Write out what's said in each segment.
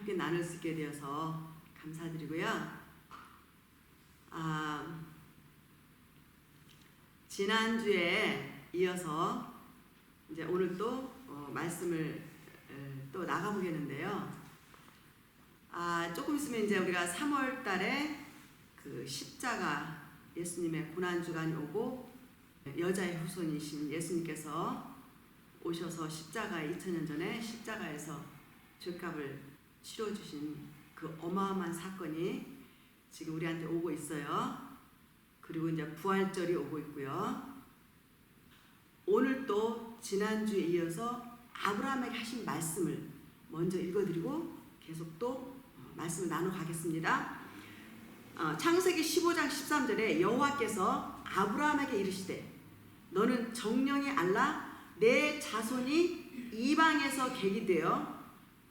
함께 나눌 수 있게 되어서 감사드리고요. 지난주에 이어서 이제 오늘 또 말씀을 또 나가보겠는데요. 조금 있으면 이제 우리가 3월 달에 그 십자가 예수님의 고난주간이 오고 여자의 후손이신 예수님께서 오셔서 십자가에 2000년 전에 십자가에서 죄값을 치러주신 그 어마어마한 사건이 지금 우리한테 오고 있어요. 그리고 이제 부활절이 오고 있고요. 오늘 또 지난주에 이어서 아브라함에게 하신 말씀을 먼저 읽어드리고 계속 또 말씀을 나눠가겠습니다. 창세기 15장 13절에 여호와께서 아브라함에게 이르시되 너는 정령이 알라 내 자손이 이방에서 객이 되어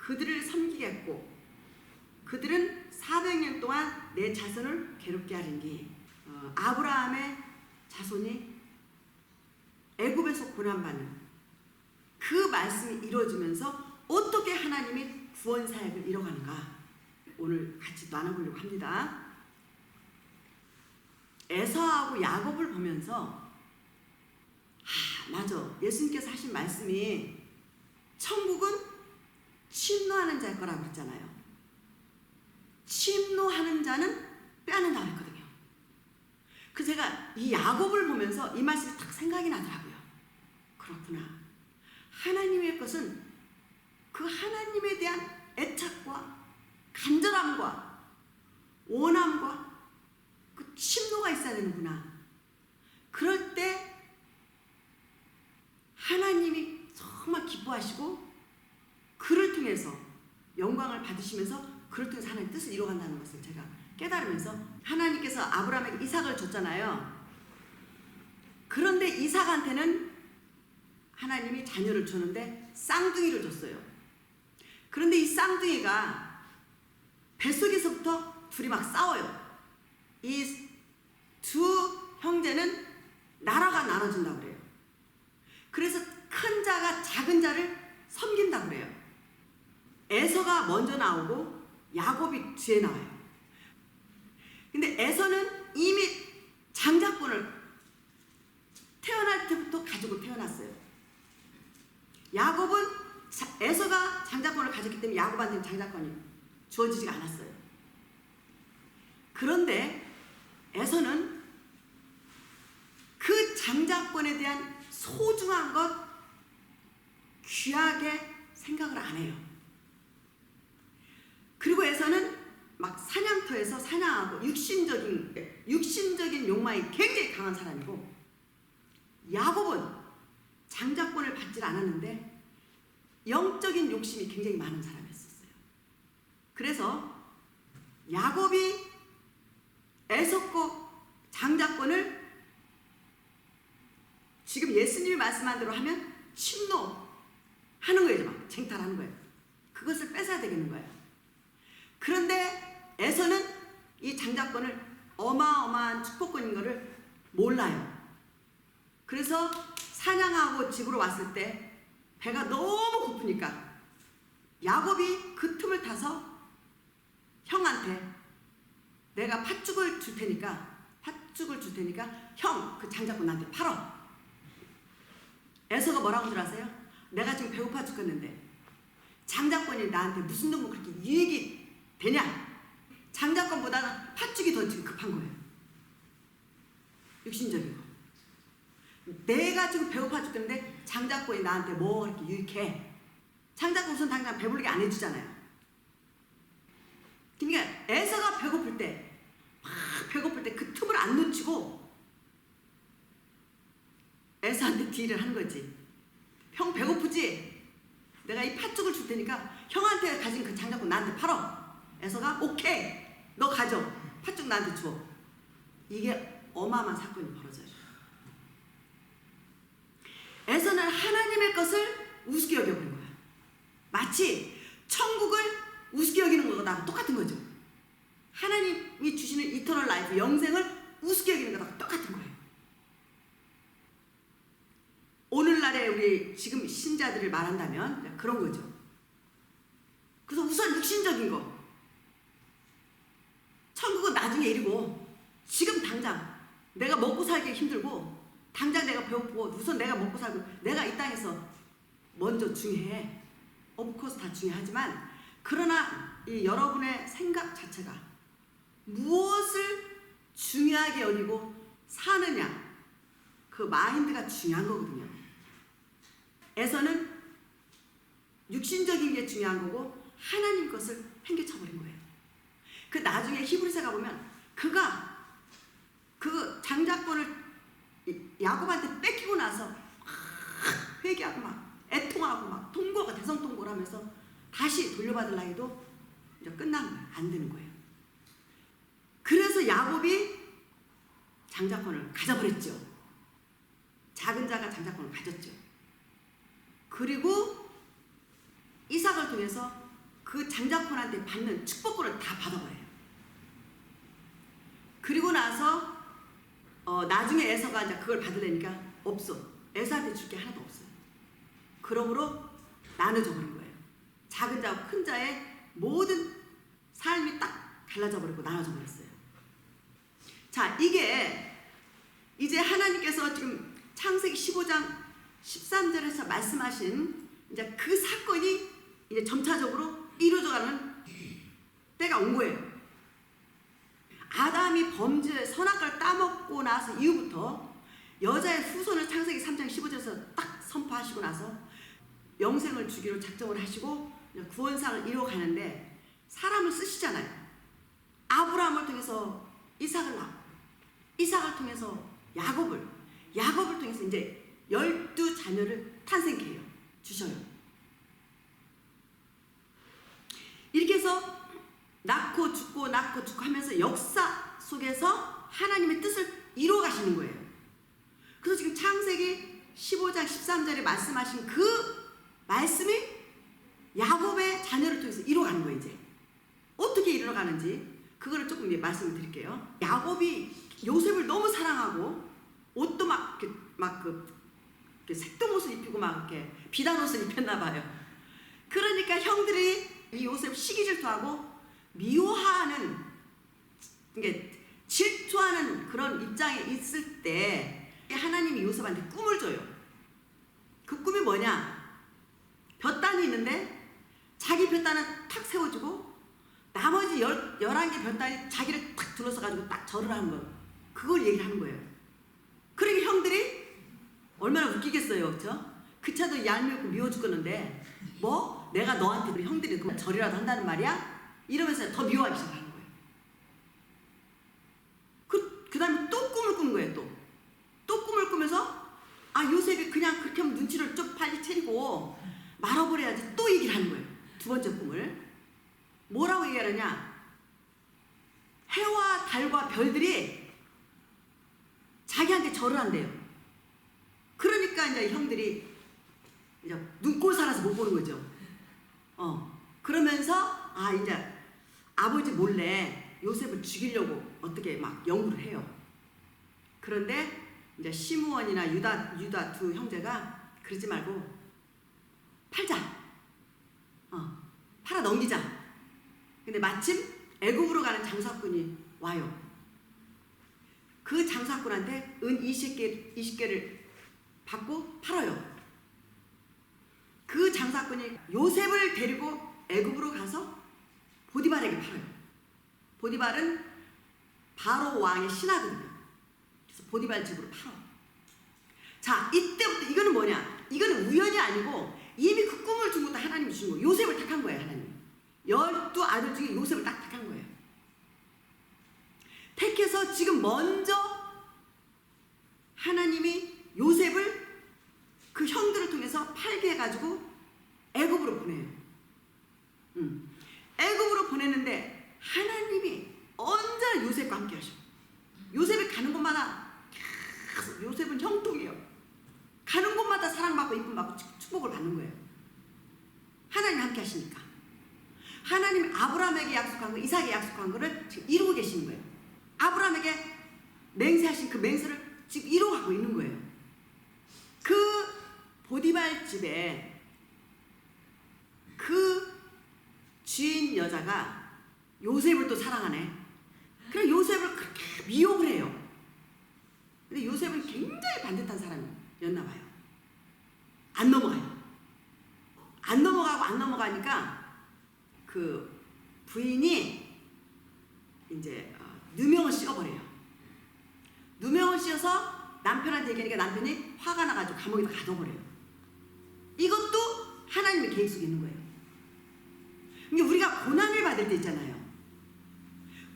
그들을 섬기겠고 그들은 400년 동안 내 자손을 괴롭게 하리니 아브라함의 자손이 애굽에서 고난받는 그 말씀이 이루어지면서 어떻게 하나님이 구원 사역을 이뤄가는가 오늘 같이 나눠보려고 합니다. 에서하고 야곱을 보면서 맞아, 예수님께서 하신 말씀이 천국은 침노하는 자일 거라고 했잖아요. 침노하는 자는 빼앗는다고 했거든요. 그래서 제가 이 야곱을 보면서 이 말씀이 딱 생각이 나더라고요. 그렇구나. 하나님의 것은 그 하나님에 대한 애착과 간절함과 원함과 그 침노가 있어야 되는구나. 그럴 때 하나님이 정말 기뻐하시고 그를 통해서 영광을 받으시면서 그를 통해서 하나님의 뜻을 이뤄간다는 것을 제가 깨달으면서 하나님께서 아브라함에게 이삭을 줬잖아요. 그런데 이삭한테는 하나님이 자녀를 줬는데 쌍둥이를 줬어요. 그런데 이 쌍둥이가 뱃속에서부터 둘이 막 싸워요. 이 두 형제는 나라가 나눠진다고 그래요. 그래서 큰 자가 작은 자를 섬긴다고 그래요. 에서가 먼저 나오고 야곱이 뒤에 나와요. 근데 에서는 이미 장자권을 태어날 때부터 가지고 태어났어요. 야곱은 에서가 장자권을 가졌기 때문에 야곱한테는 장자권이 주어지지가 않았어요. 그런데 에서는 그 장자권에 대한 소중한 것 귀하게 생각을 안 해요. 그리고 에서는 막 사냥터에서 사냥하고 육신적인 욕망이 굉장히 강한 사람이고 야곱은 장자권을 받질 않았는데 영적인 욕심이 굉장히 많은 사람이었어요. 그래서 야곱이 에서 거 장자권을 지금 예수님이 말씀한 대로 하면 침노하는 거예요. 막 쟁탈하는 거예요. 그것을 뺏어야 되겠는 거예요. 그런데 에서는 이 장자권을 어마어마한 축복권인 것을 몰라요. 그래서 사냥하고 집으로 왔을 때 배가 너무 고프니까 야곱이 그 틈을 타서 형한테 내가 팥죽을 줄 테니까 형 그 장자권 나한테 팔어. 에서가 뭐라고 줄 아세요? 내가 지금 배고파 죽겠는데 장자권이 나한테 무슨 놈은 그렇게 유익이 되냐? 장자권보다는 팥죽이 더 지금 급한 거예요. 육신적이고. 내가 지금 배고파 죽겠는데 장자권이 나한테 뭐 그렇게 유익해? 장자권 우선 당장 배부르게 안 해주잖아요. 그러니까 에서가 배고플 때 그 틈을 안 놓치고 에서한테 딜을 하는 거지. 형 배고프지? 내가 이 팥죽을 줄 테니까 형한테 가진 그 장자권 나한테 팔어. 에서가 오케이 너 가져. 팥죽 나한테 줘. 이게 어마어마한 사건이 벌어져요. 에서는 하나님의 것을 우습게 여겨버린 거야. 마치 천국을 우습게 여기는 거랑 똑같은 거죠. 하나님이 주시는 이터널 라이프, 영생을 우습게 여기는 거랑 똑같은 거예요. 오늘날에 우리 지금 신자들을 말한다면 그런 거죠. 그래서 우선 육신적인 거. 천국은 나중에 이르고 지금 당장 내가 먹고 살기 힘들고 당장 내가 배고프고 우선 내가 먹고 살고 내가 이 땅에서 먼저 중요해. 오프코스 다 중요하지만 그러나 이 여러분의 생각 자체가 무엇을 중요하게 여기고 사느냐 그 마인드가 중요한 거거든요. 에서는 육신적인 게 중요한 거고 하나님 것을 행겨쳐버린 거예요. 그 나중에 히브리서가 보면 그가 그 장자권을 야곱한테 뺏기고 나서 막 회개하고 막 애통하고 막 통곡하고 대성통곡을 하면서 다시 돌려받으려 해도 이제 끝난 거예요. 안 되는 거예요. 그래서 야곱이 장자권을 가져버렸죠. 작은 자가 장자권을 가졌죠. 그리고 이삭을 통해서 그 장자권한테 받는 축복권을 다 받아버려요. 그리고 나서 나중에 에서가 이제 그걸 받으려니까 없어. 에서한테 줄 게 하나도 없어요. 그러므로 나눠져 버린 거예요. 작은 자와 큰 자의 모든 삶이 딱 갈라져 버리고 나눠져 버렸어요. 자, 이게 이제 하나님께서 지금 창세기 15장 13절에서 말씀하신 이제 그 사건이 이제 점차적으로 이루어져가는 때가 온 거예요. 아담이 범죄 선악과를 따먹고 나서 이후부터 여자의 후손을 창세기 3장 15절에서 딱 선포하시고 나서 영생을 주기로 작정을 하시고 구원상을 이루어가는데 사람을 쓰시잖아요. 아브라함을 통해서 이삭을 낳고 이삭을 통해서 야곱을 통해서 이제 12자녀를 탄생케 해요. 주셔요. 이렇게 해서 낳고 죽고 하면서 역사 속에서 하나님의 뜻을 이루어 가시는 거예요. 그래서 지금 창세기 15장 13절에 말씀하신 그 말씀이 야곱의 자녀를 통해서 이루어가는 거예요. 이제 어떻게 이루어가는지 그거를 조금 말씀을 드릴게요. 야곱이 요셉을 너무 사랑하고 옷도 막 색동옷을 입히고 막 이렇게 비단 옷을 입혔나 봐요. 그러니까 형들이 이 요셉 시기 질투하고 미워하는, 이게 질투하는 그런 입장에 있을 때 하나님이 요셉한테 꿈을 줘요. 그 꿈이 뭐냐? 볕단이 있는데 자기 볕단은 탁 세워주고 나머지 11개 볕단이 자기를 탁 둘러서가지고 딱 절을 하는 거예요. 그걸 얘기를 하는 거예요. 그러니까 형들이 얼마나 웃기겠어요. 그렇죠? 그 차도 얄미웠고 미워 죽겠는데 뭐? 내가 너한테 우리 형들이 그만 절이라도 한다는 말이야? 이러면서 더 미워하기 시작하는 거예요. 그 다음에 또 꿈을 꾸는 거예요. 또 꿈을 꾸면서 요셉이 그냥 그렇게 하면 눈치를 좀 빨리 채리고 말아버려야지 또 얘기를 하는 거예요. 두 번째 꿈을 뭐라고 얘기하느냐? 해와 달과 별들이 자기한테 절을 한대요. 그러니까 이제 형들이 이제 눈꼴 살아서 못 보는 거죠. 그러면서 이제 아버지 몰래 요셉을 죽이려고 어떻게 막 연구를 해요. 그런데 이제 시므온이나 유다 두 형제가 그러지 말고 팔자. 팔아 넘기자. 근데 마침 애굽으로 가는 장사꾼이 와요. 그 장사꾼한테 은 20개를 받고 팔아요. 그 장사꾼이 요셉을 데리고 애굽으로 가서 보디발에게 팔아요. 보디발은 바로 왕의 신하거든요. 그래서 보디발 집으로 팔아. 자, 이때부터 이거는 뭐냐? 이거는 우연이 아니고 이미 그 꿈을 준 것도 하나님이 준 거예요. 요셉을 택한 거예요. 하나님. 12아들 중에 요셉을 딱 택한 거예요. 택해서 지금 먼저 하나님이 요셉을 그 형들을 통해서 팔게 해가지고 애굽으로 보내요. 애굽으로 보내는데 하나님이 언제나 요셉과 함께 하셔. 요셉이 가는 곳마다 계속 요셉은 형통이에요. 가는 곳마다 사랑받고 이쁨받고 축복을 받는 거예요. 하나님 함께 하시니까. 하나님이 아브라함에게 약속한 거, 이삭에게 약속한 거를 지금 이루고 계시는 거예요. 아브라함에게 맹세하신 그 맹세를 지금 이루어가고 있는 거예요. 그 보디발 집에 그 주인 여자가 요셉을 또 사랑하네. 그럼 요셉을 그렇게 미혹을 해요. 근데 요셉은 굉장히 반듯한 사람이었나 봐요. 안 넘어가요. 안 넘어가니까 그 부인이 이제 누명을 씌워버려요. 누명을 씌워서 남편한테 얘기하니까 남편이 화가 나가지고 감옥에 가둬버려요. 이것도 하나님의 계획 속에 있는 거예요. 그러니까 우리가 고난을 받을 때 있잖아요.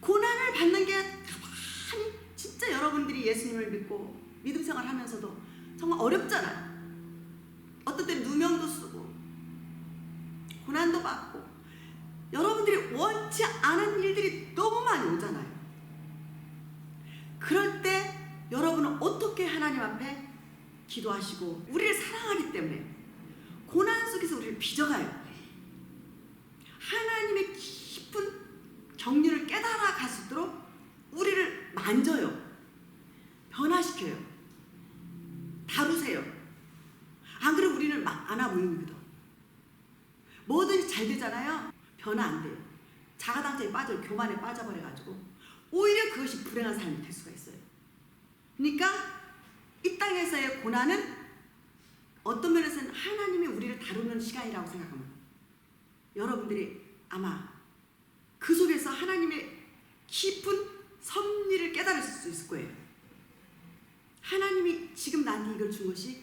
고난을 받는 게 가만히 진짜 여러분들이 예수님을 믿고 믿음 생활 하면서도 정말 어렵잖아요. 어떤 때는 누명도 쓰고 고난도 받고 여러분들이 원치 않은 일들이 너무 많이 오잖아요. 그럴 때 여러분은 어떻게 하나님 앞에 기도하시고 우리를 사랑하기 때문에 고난 속에서 우리를 빚어가요. 하나님의 깊은 경륜을 깨달아 갈 수 있도록 우리를 만져요. 변화시켜요. 다루세요. 안 그러면 우리는 안아 보이거든. 뭐든지 잘 되잖아요. 변화 안 돼요. 자가당착에 빠져요. 교만에 빠져버려가지고 오히려 그것이 불행한 삶이 될 수가 있어요. 그러니까 이 땅에서의 고난은 어떤 면에서는 하나님이 우리를 다루는 시간이라고 생각합니다. 여러분들이 아마 그 속에서 하나님의 깊은 섭리를 깨달을 수 있을 거예요. 하나님이 지금 나한테 이걸 준 것이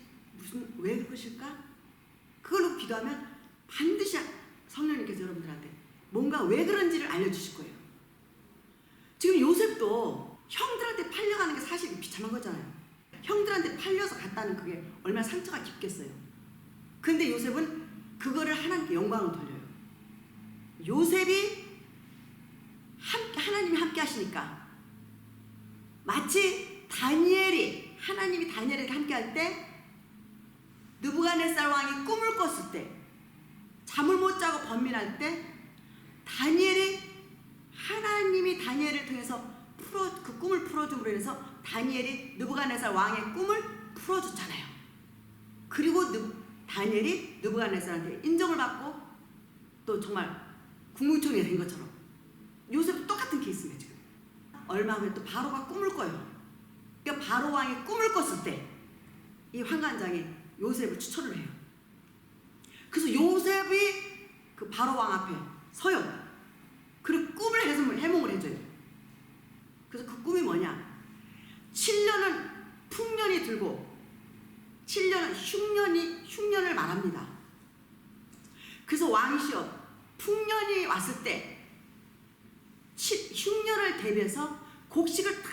왜 그것일까? 그걸로 기도하면 반드시 성령님께서 여러분들한테 뭔가 왜 그런지를 알려주실 거예요. 지금 요셉도 형들한테 팔려가는 게 사실 비참한 거잖아요. 형들한테 팔려서 갔다는 그게 얼마나 상처가 깊겠어요. 근데 요셉은 그거를 하나님께 영광을 돌려요. 요셉이 하나님이 함께 하시니까 마치 하나님이 다니엘에게 함께 할 때 느부갓네살 왕이 꿈을 꿨을 때 잠을 못 자고 번민할 때 하나님이 다니엘을 통해서 그 꿈을 풀어줌으로 인해서 다니엘이 느부갓네살 왕의 꿈을 풀어줬잖아요. 그리고 다니엘이 느부갓네살한테 인정을 받고 또 정말 국무총리가 된 것처럼 요셉도 똑같은 케이스입니다. 지금 얼마 후에 또 바로가 꿈을 꿔요. 그러니까 바로 왕이 꿈을 꿨을 때 이 환관장이 요셉을 추천을 해요. 그래서 요셉이 그 바로 왕 앞에 서요. 그리고 꿈을 해몽을 해줘요. 그래서 그 꿈이 뭐냐? 7년은 풍년이 들고 7년은 흉년을 말합니다. 그래서 왕이시여 풍년이 왔을 때 흉년을 대비해서 곡식을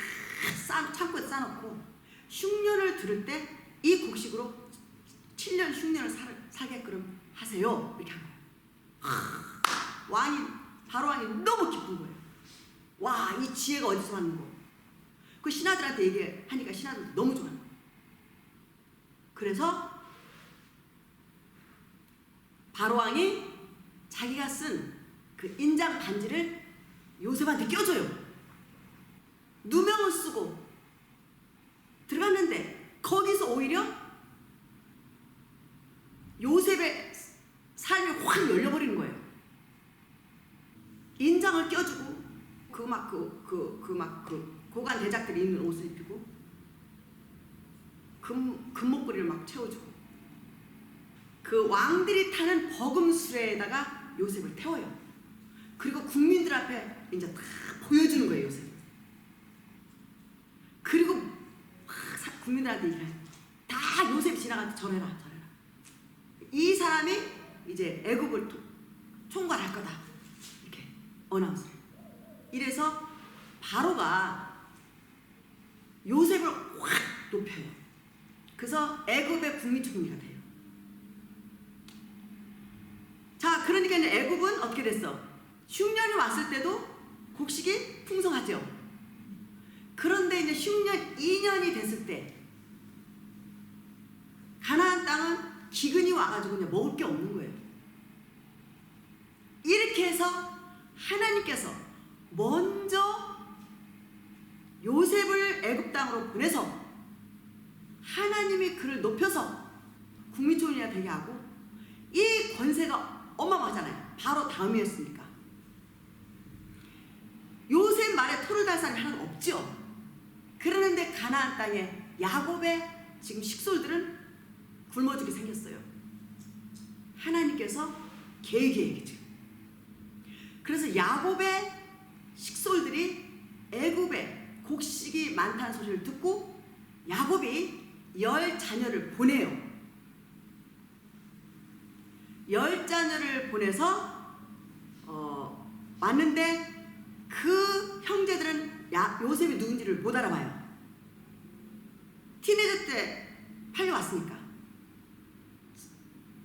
다 창고에 싸놓고 흉년을 들을 때 이 곡식으로 7년 흉년을 살게끔 하세요. 이렇게 한 거예요. 바로 왕이 너무 기쁜 거예요. 와, 이 지혜가 어디서 왔는 거? 그 신하들한테 얘기하니까 신하들도 너무 좋아요. 그래서 바로 왕이 자기가 쓴 그 인장 반지를 요셉한테 껴줘요. 누명을 쓰고 들어갔는데 거기서 오히려 요셉의 삶이 확 열려버리는 거예요. 인장을 껴주고 고관 대작들이 입는 옷을 입히고 금목걸이를 막 채워주고 그 왕들이 타는 버금수레에다가 요셉을 태워요. 그리고 국민들 앞에 이제 다 보여주는 거예요, 요셉. 그리고 국민들한테 얘기해요. 다 요셉이 지나가서 저래라. 이 사람이 이제 애국을 총괄할 거다. 이렇게 어나운스를. 이래서 바로가 요셉을 확 높여요. 그래서 애굽의 국민총리가 돼요. 자, 그러니까 이제 애굽은 어떻게 됐어? 흉년이 왔을 때도 곡식이 풍성하죠. 그런데 이제 흉년 2년이 됐을 때 가나안 땅은 기근이 와가지고 그냥 먹을 게 없는 거예요. 이렇게 해서 하나님께서 먼저 요셉을 애굽 땅으로 보내서 하나님이 그를 높여서 국민총리가 되게 하고 이 권세가 어마어마하잖아요. 바로 다음이었으니까. 손을 달 사람이 하나도 없죠. 그러는데 가나안 땅에 야곱의 지금 식솔들은 굶어 죽게 생겼어요. 하나님께서 계획이죠. 그래서 야곱의 식솔들이 애굽에 곡식이 많다는 소리를 듣고 야곱이 10자녀를 보내요. 10자녀를 보내서 왔는데 그 형제들은 요셉이 누군지를 못 알아봐요. 티네저 때 팔려왔으니까.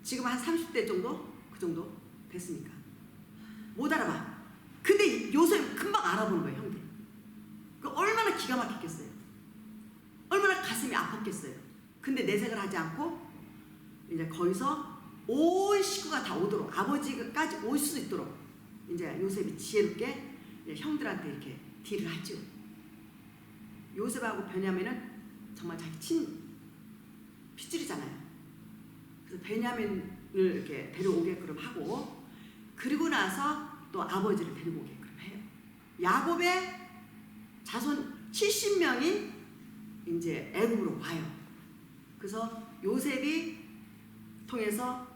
지금 한 30대 정도? 그 정도 됐으니까. 못 알아봐. 근데 요셉 금방 알아보는 거예요, 형들. 그 얼마나 기가 막혔겠어요. 얼마나 가슴이 아팠겠어요. 근데 내색을 하지 않고 이제 거기서 온 식구가 다 오도록, 아버지까지 올 수 있도록 이제 요셉이 지혜롭게 이제 형들한테 이렇게 딜을 하죠. 요셉하고 베냐민은 정말 자기 핏줄이잖아요. 그래서 베냐민을 이렇게 데려오게끔 하고, 그리고 나서 또 아버지를 데리고 오게끔 해요. 야곱의 자손 70명이 이제 애굽으로 와요. 그래서 요셉이 통해서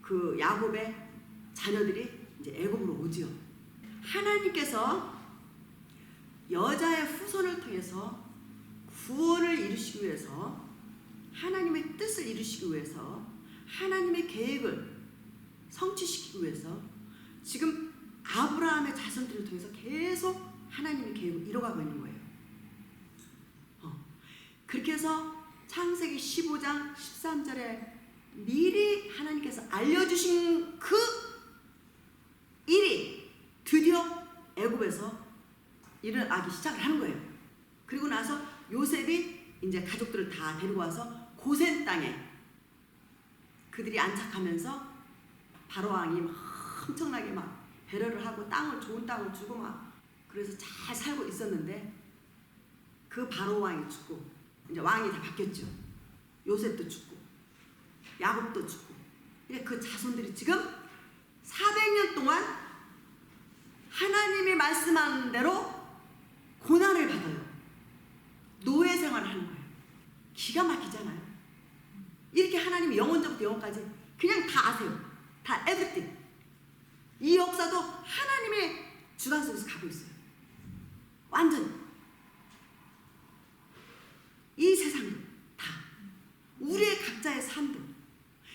그 야곱의 자녀들이 이제 애굽으로 오지요. 하나님께서 여자의 후손을 통해서 구원을 이루시기 위해서, 하나님의 뜻을 이루시기 위해서, 하나님의 계획을 성취시키기 위해서 지금 아브라함의 자손들을 통해서 계속 하나님의 계획을 이뤄가고 있는 거예요. 그렇게 해서 창세기 15장 13절에 미리 하나님께서 알려주신 그 일이 드디어 애굽에서 일어나기 시작을 하는 거예요. 그리고 나서 요셉이 이제 가족들을 다 데리고 와서 고센 땅에 그들이 안착하면서 바로 왕이 막 엄청나게 막 배려를 하고 좋은 땅을 주고 막 그래서 잘 살고 있었는데, 그 바로 왕이 죽고 이제 왕이 다 바뀌었죠. 요셉도 죽고 야곱도 죽고, 그 자손들이 지금 400년 동안 하나님이 말씀하는 대로 고난을 받아요. 노예 생활을 하는 거예요. 기가 막히잖아요. 이렇게 하나님이 영원부터 영원까지 그냥 다 아세요. 다 everything. 이 역사도 하나님의 주관 속에서 가고 있어요. 완전 이 세상도 다 우리의 각자의 삶도.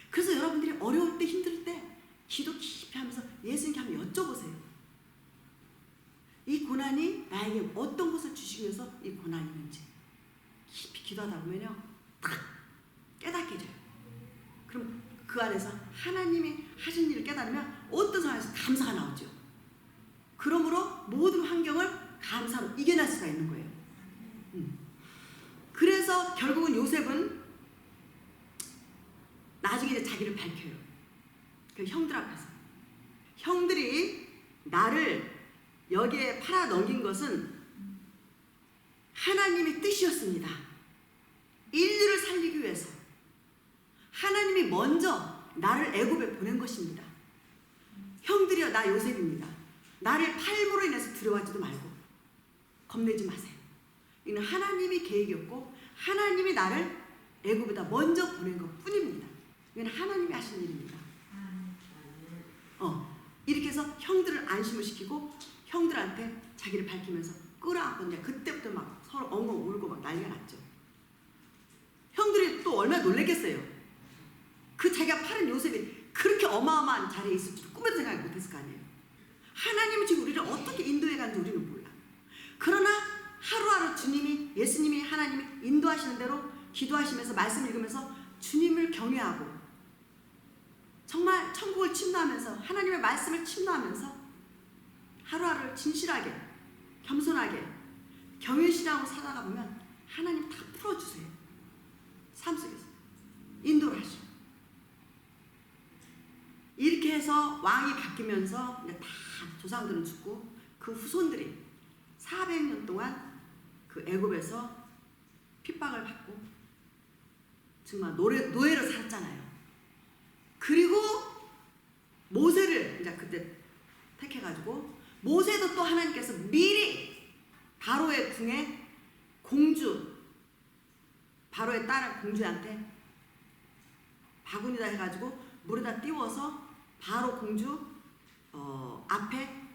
그래서 여러분들이 어려울 때, 힘들 때 기도 깊이 하면서 예수님께 한번 여쭤보세요. 이 고난이 나에게 어떤 것을 주시기 위해서 이 고난이 있는지 깊이 기도하다 보면요, 딱 깨닫게 돼요. 그럼 그 안에서 하나님이 하신 일을 깨달으면 어떤 상황에서 감사가 나오죠. 그러므로 모든 환경을 감사로 이겨낼 수가 있는 거예요. 그래서 결국은 요셉은 나중에 이제 자기를 밝혀요. 그 형들 앞에서. 형들이 나를 여기에 팔아 넘긴 것은 하나님의 뜻이었습니다. 인류를 살리기 위해서 하나님이 먼저 나를 애굽에 보낸 것입니다. 형들이여, 나 요셉입니다. 나를 팔므로 인해서 두려워하지도 말고 겁내지 마세요. 이는 하나님이 계획이었고 하나님이 나를 애굽에다 먼저 보낸 것 뿐입니다. 이건 하나님이 하신 일입니다. 이렇게 해서 형들을 안심을 시키고 형들한테 자기를 밝히면서 끌어안고 이제 그때부터 막 서로 엉엉 울고 막 난리가 났죠. 형들이 또 얼마나 놀랬겠어요. 그 자기가 팔은 요셉이 그렇게 어마어마한 자리에 있을 줄 꿈에도 생각 못했을 거 아니에요. 하나님이 지금 우리를 어떻게 인도해 가는지 우리는 몰라. 그러나 하루하루 주님이, 예수님이, 하나님이 인도하시는 대로 기도하시면서 말씀 읽으면서 주님을 경외하고 정말 천국을 침노하면서 하나님의 말씀을 침노하면서 하루하루를 진실하게, 겸손하게, 경외신앙으로 살아가 보면 하나님 다 풀어주세요. 삶 속에서 인도를 하시고. 이렇게 해서 왕이 바뀌면서 이제 다 조상들은 죽고 그 후손들이 400년 동안 그 애굽에서 핍박을 받고 정말 노예로 살았잖아요. 그리고 모세를 이제 그때 택해가지고 모세도 또 하나님께서 미리 바로의 궁에 공주, 바로의 딸 공주한테 바구니다 해가지고 물에다 띄워서 바로 공주 앞에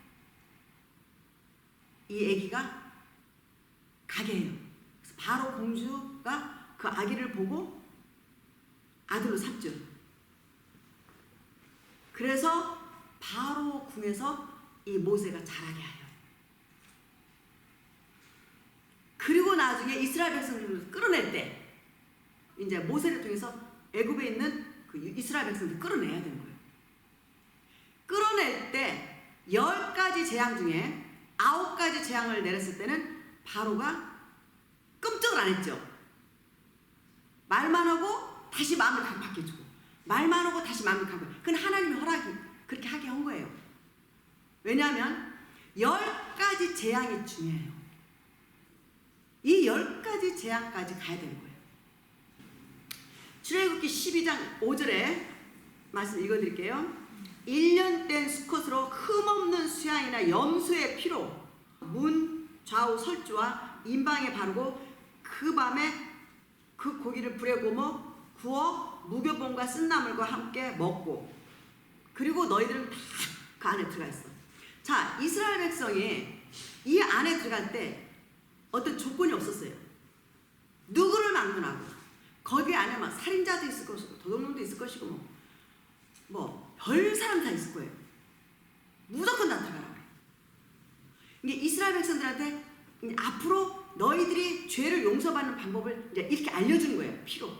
이 아기가 가게 해요. 그래서 바로 공주가 그 아기를 보고 아들로 삼죠. 그래서 바로 궁에서 이 모세가 자라게 하여. 그리고 나중에 이스라엘 백성들을 끌어낼 때 이제 모세를 통해서 애굽에 있는 그 이스라엘 백성들을 끌어내야 되는 거예요. 끌어낼 때 10가지 재앙 중에 9가지 재앙을 내렸을 때는 바로가 끔찍을 안 했죠. 말만 하고 다시 마음을 바뀌어주고, 말만 하고 다시 마음을 바뀌고, 그건 하나님의 허락이 그렇게 하게 한 거예요. 왜냐하면 10가지 재앙이 중요해요. 이 10가지 재앙까지 가야 되는 거예요. 출애굽기 12장 5절에 말씀 읽어드릴게요. 1년 된 수컷으로 흠없는 수양이나 염소의 피로 문 좌우 설주와 임방에 바르고 그 밤에 그 고기를 불에 구워 무교봉과 쓴나물과 함께 먹고, 그리고 너희들은 다 그 안에 들어가 있어. 자, 이스라엘 백성이 이 안에 들어갈 때 어떤 조건이 없었어요. 누구를 막론하고 거기 안에 막 살인자도 있을 것이고 도둑놈도 있을 것이고 뭐 별 사람 다 있을 거예요. 무조건 다 들어가라. 이게 이스라엘 백성들한테 이제 앞으로 너희들이 죄를 용서받는 방법을 이제 이렇게 알려주는 거예요. 피로.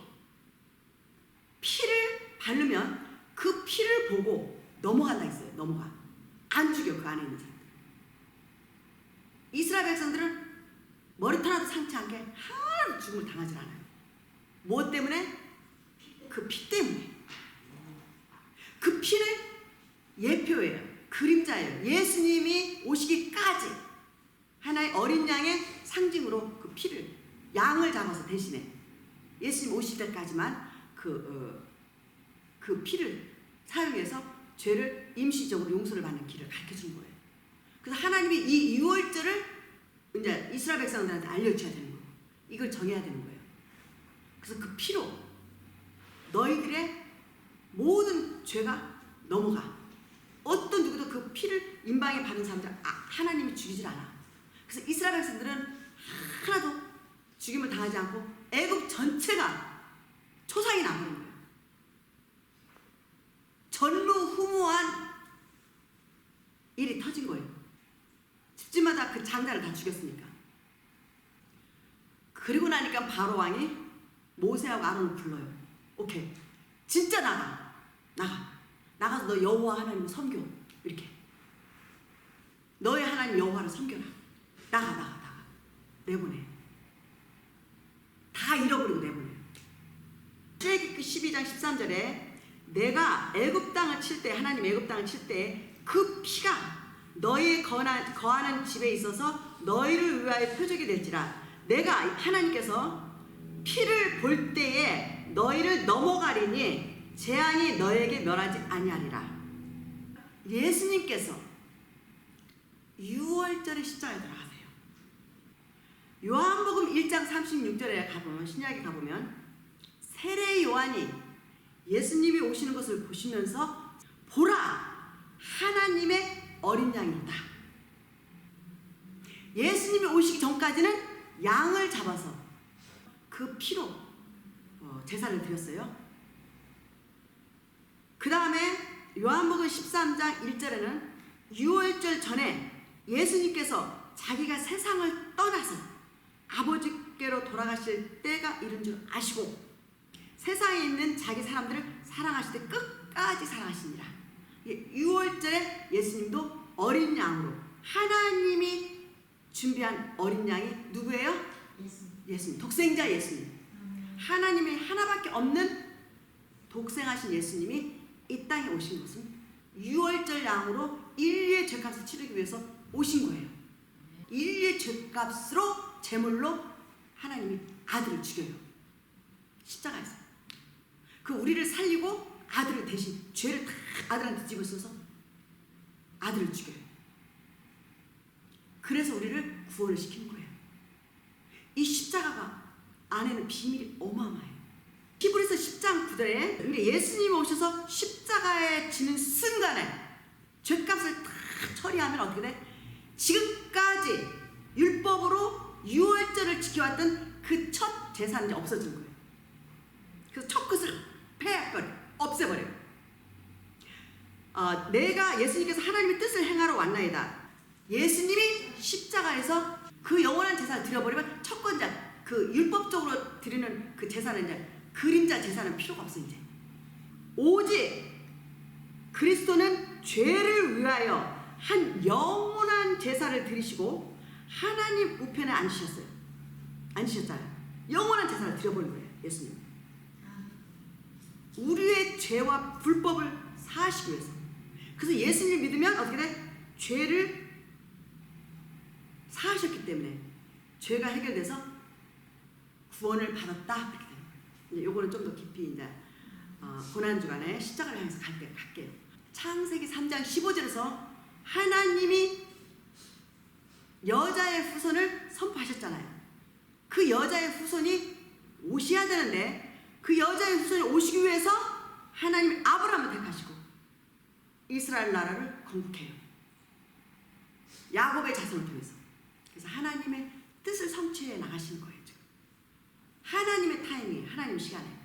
피를 바르면 그 피를 보고 넘어간다 했어요. 넘어가. 안 죽여, 그 안에 있는 사람들. 이스라엘 백성들은 머리털 하나도 상치 않게 하나도 죽음을 당하지 않아요. 뭐 때문에? 그 피 때문에. 그 피는 예표예요. 그림자예요. 예수님이 오시기까지 하나의 어린 양의 상징으로 그 피를, 양을 잡아서 대신에 예수님 오실 때까지만 그 피를 사용해서 죄를 임시적으로 용서를 받는 길을 가르쳐 준 거예요. 그래서 하나님이 이 유월절을 이제 이스라엘 백성들한테 알려줘야 되는 거예요. 이걸 정해야 되는 거예요. 그래서 그 피로 너희들의 모든 죄가 넘어가. 어떤 누구도 그 피를 임방에 바른 사람들 하나님이 죽이질 않아. 그래서 이스라엘 백성들은 하나도 죽임을 당하지 않고 애굽 전체가 초상이 나버린 거예요. 전무후무한 일이 터진 거예요. 집집마다 그 장자를 다 죽였으니까. 그리고 나니까 바로 왕이 모세하고 아론을 불러요. 오케이, 진짜 나가서 너 여호와 하나님을 섬겨. 이렇게 너의 하나님 여호와를 섬겨라. 나가 내보내. 다 잃어버리고 내보내요. 출애굽기 12장 13절에 내가 애굽 땅을 칠 때, 하나님 애굽 땅을 칠 때 그 피가 너희 거하는 집에 있어서 너희를 위하여 표적이 될지라. 내가 하나님께서 피를 볼 때에 너희를 넘어가리니 재앙이 너에게 멸하지 아니하리라. 예수님께서 유월절의 십자가에 들어가세요. 요한복음 1장 36절에 가보면, 신약에 가보면 세례 요한이 예수님이 오시는 것을 보시면서 보라, 하나님의 어린 양이 있다. 예수님이 오시기 전까지는 양을 잡아서 그 피로 제사를 드렸어요. 그 다음에 요한복음 13장 1절에는 유월절 전에 예수님께서 자기가 세상을 떠나서 아버지께로 돌아가실 때가 이른 줄 아시고 세상에 있는 자기 사람들을 사랑하실 때 끝까지 사랑하시니라. 유월절에 예수님도 어린 양으로, 하나님이 준비한 어린 양이 누구예요? 예수님. 독생자 예수님. 하나님이 하나밖에 없는 독생하신 예수님이 이 땅에 오신 것은 유월절 양으로 인류의 죄값을 치르기 위해서 오신 거예요. 인류의 죄값으로, 제물로 하나님이 아들을 죽여요. 십자가에서. 그 우리를 살리고 아들을 대신 죄를 다 아들한테 집어써서 아들을 죽여요. 그래서 우리를 구원을 시키는 거예요. 이 십자가가 안에는 비밀이 어마어마해요. 히브리서 10장 9절에 예수님이 오셔서 십자가에 지는 순간에 죄값을 다 처리하면 어떻게 돼? 지금까지 율법으로 유월절을 지켜왔던 그 첫 제사는 이제 없어지는 거예요. 그래서 첫 것을 패해버려, 없애버려요. 내가 예수님께서 하나님의 뜻을 행하러 왔나이다. 예수님이 십자가에서 그 영원한 제사를 드려버리면 첫 번째 그 율법적으로 드리는 그 제사는 이제 그림자 제사는 필요가 없어. 이제 오직 그리스도는 죄를 위하여 한 영원한 제사를 드리시고 하나님 우편에 앉으셨어요. 앉으셨잖아요. 영원한 제사를 드려버린 거예요. 예수님. 우리의 죄와 불법을 사하시기 위해서. 그래서 예수님을 믿으면 어떻게 돼? 죄를 사하셨기 때문에 죄가 해결돼서 구원을 받았다. 이렇게 되는 거예요. 이제 요거는 좀 더 깊이 이제 고난주간에 십자가를 향해서 갈게요. 창세기 3장 15절에서 하나님이 여자의 후손을 선포하셨잖아요. 그 여자의 후손이 오셔야 되는데 그 여자의 후손이 오시기 위해서 하나님이 아브라함을 택하시고 이스라엘 나라를 건국해요. 야곱의 자손을 통해서. 그래서 하나님의 뜻을 성취해 나가시는 거예요. 지금. 하나님의 타이밍, 하나님의 시간에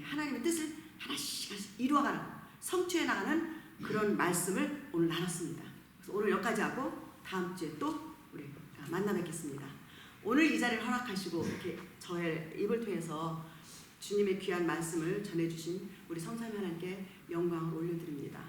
하나님의 뜻을 하나씩 이루어가는, 성취해 나가는 그런 말씀을 오늘 나눴습니다. 그래서 오늘 여기까지 하고 다음 주에 또 우리 만나 뵙겠습니다. 오늘 이 자리를 허락하시고 이렇게 저의 입을 통해서 주님의 귀한 말씀을 전해주신 우리 성삼위 하나님께 영광을 올려드립니다.